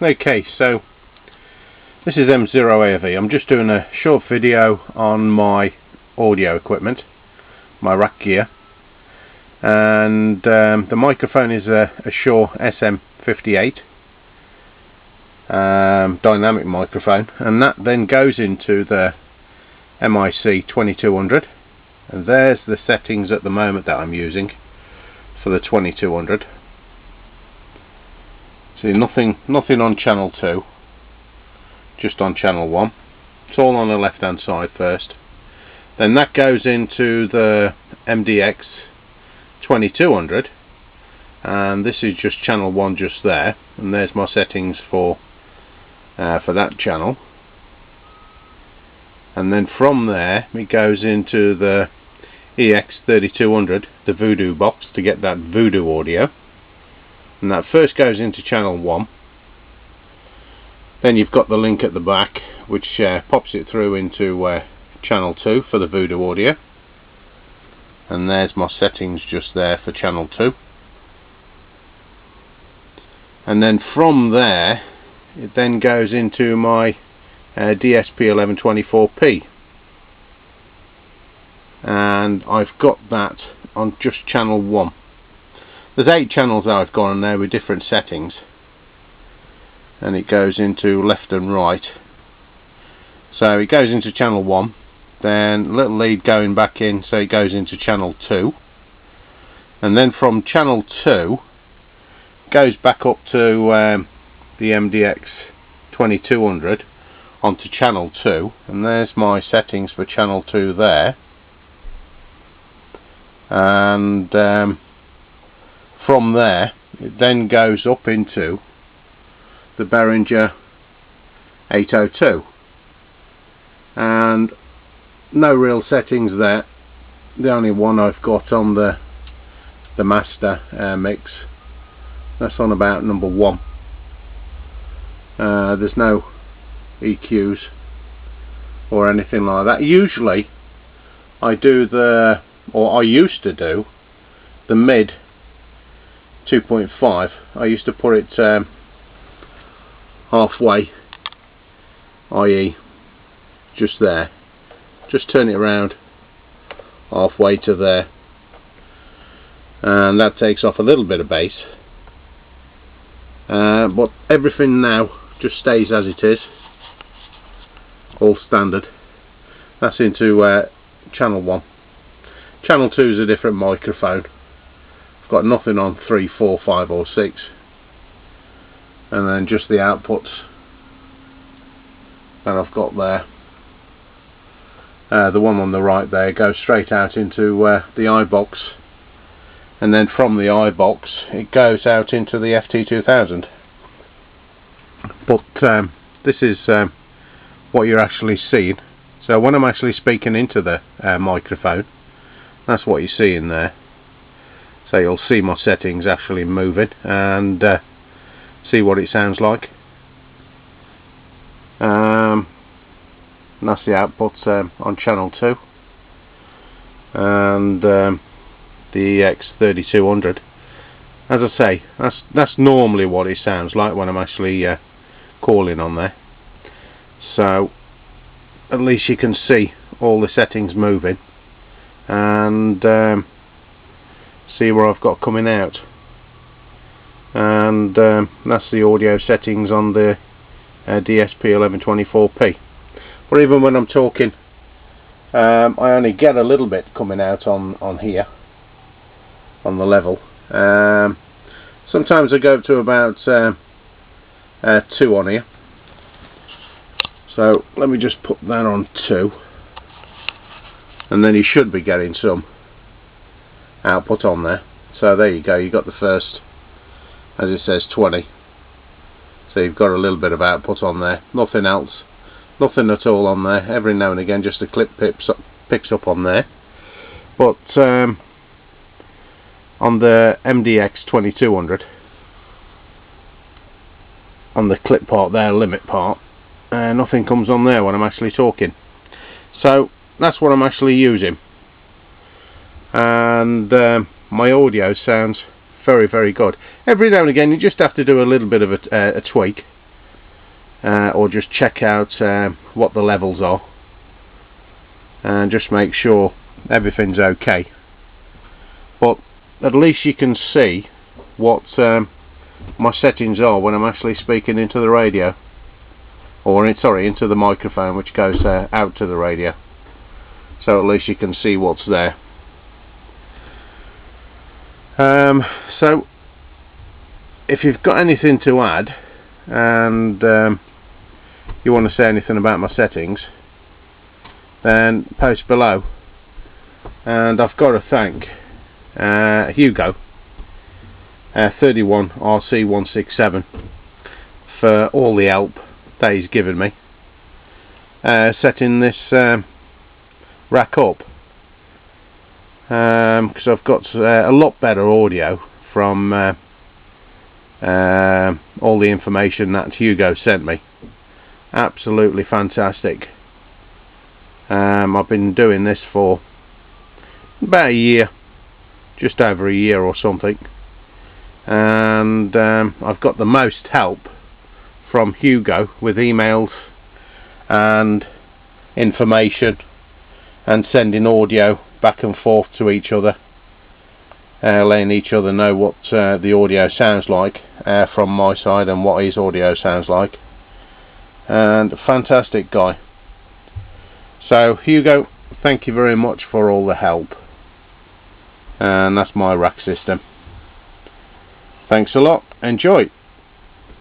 Okay, so this is M0AV. I'm just doing a short video on my audio equipment, my rack gear, and the microphone is a Shure SM58 dynamic microphone, and that then goes into the MIC 2200, and there's the settings at the moment that I'm using for the 2200. See, nothing on channel 2, just on channel 1. It's all on the left hand side first. Then that goes into the MDX 2200, and this is just channel 1 just there, and there's my settings for that channel. And then from there it goes into the EX3200, the VooDoo box, to get that VooDoo audio, and that first goes into channel 1. Then you've got the link at the back which pops it through into channel 2 for the VooDoo audio, and there's my settings just there for channel 2. And then from there it then goes into my DSP1124p, and I've got that on just channel 1. There's 8 channels that I've got on there with different settings, and it goes into left and right. So it goes into channel 1, then a little lead going back in, so it goes into channel 2, and then from channel 2 goes back up to the MDX 2200 onto channel 2, and there's my settings for channel 2 there. And from there it then goes up into the Behringer 802, and no real settings there. The only one I've got on the master mix, that's on about number 1. There's no EQs or anything like that. Usually I do I used to do the mid 2.5. I used to put it halfway, i.e. just there, just turn it around halfway to there, and that takes off a little bit of bass, but everything now just stays as it is, all standard. That's into channel 1. Channel 2 is a different microphone. I've got nothing on 3, 4, 5 or 6, and then just the outputs that I've got there. The one on the right there goes straight out into the iBox, and then from the iBox it goes out into the FT2000. But this is what you're actually seeing. So when I'm actually speaking into the microphone, that's what you see in there. So you'll see my settings actually moving, and see what it sounds like. And that's the outputs on channel 2, and the EX3200. As I say, that's normally what it sounds like when I'm actually calling on there. So at least you can see all the settings moving, and see where I've got coming out. And that's the audio settings on the DSP1124p. But even when I'm talking, I only get a little bit coming out on here, on the level. Sometimes I go up to about 2 on here. So let me just put that on 2, and then you should be getting some output on there. So there you go, you got the first, as it says, 20. So you've got a little bit of output on there, nothing else, nothing at all on there. Every now and again just a clip picks up on there. But on the MDX 2200, on the clip part there, limit part, nothing comes on there when I'm actually talking. So that's what I'm actually using, and my audio sounds very, very good. Every now and again you just have to do a little bit of a tweak, or just check out what the levels are and just make sure everything's okay. But at least you can see what my settings are when I'm actually speaking into the radio, or into the microphone, which goes out to the radio. So at least you can see what's there. So if you've got anything to add and you want to say anything about my settings, then post below. And I've got to thank Hugo 31RC167 for all the help that he's given me setting this rack up, because I've got a lot better audio from all the information that Hugo sent me. Absolutely fantastic. I've been doing this for about a year, just over a year or something, and I've got the most help from Hugo with emails and information and sending audio back and forth to each other, letting each other know what the audio sounds like from my side and what his audio sounds like. And a fantastic guy. So Hugo, thank you very much for all the help. And that's my rack system. Thanks a lot. Enjoy.